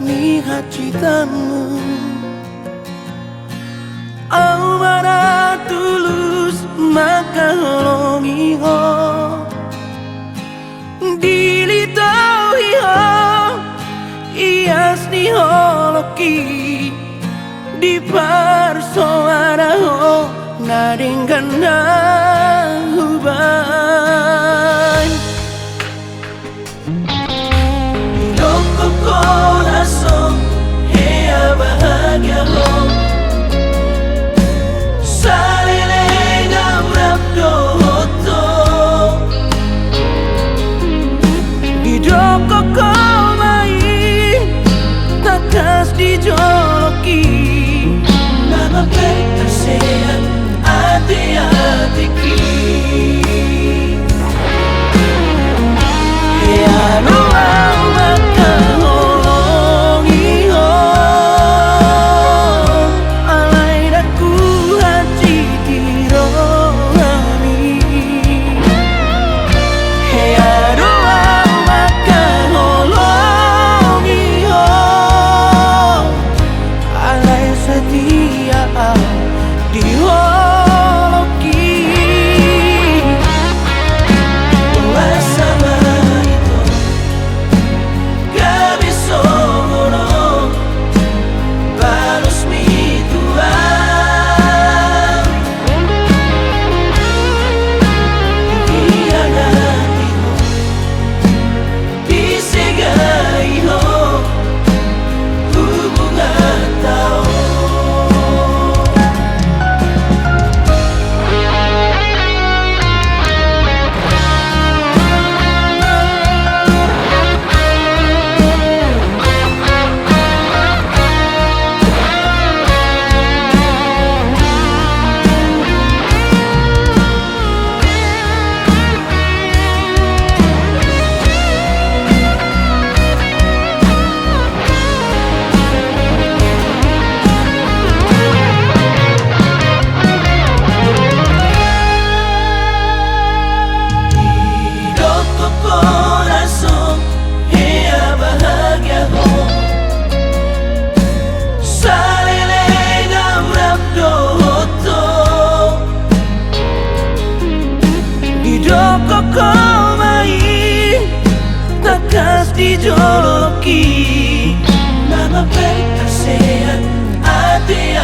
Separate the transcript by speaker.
Speaker 1: lihat cintamu. Awana tulus maka longi ho dilitau ho ias ni holoki di parsoara ho nadingkan huban doko corazón hea bahagia ho dijoloki nama baik tersehat hati-hati ya ruang maka holongi ho alai daku hati tirolami ya ruang maka holongi ho alai setia diholoki bersama itu gak bisa ngolong balus mi Tuhan hianati ho disegai ho hubungan tau kau main tegas dijoloki nama baik tersehat hati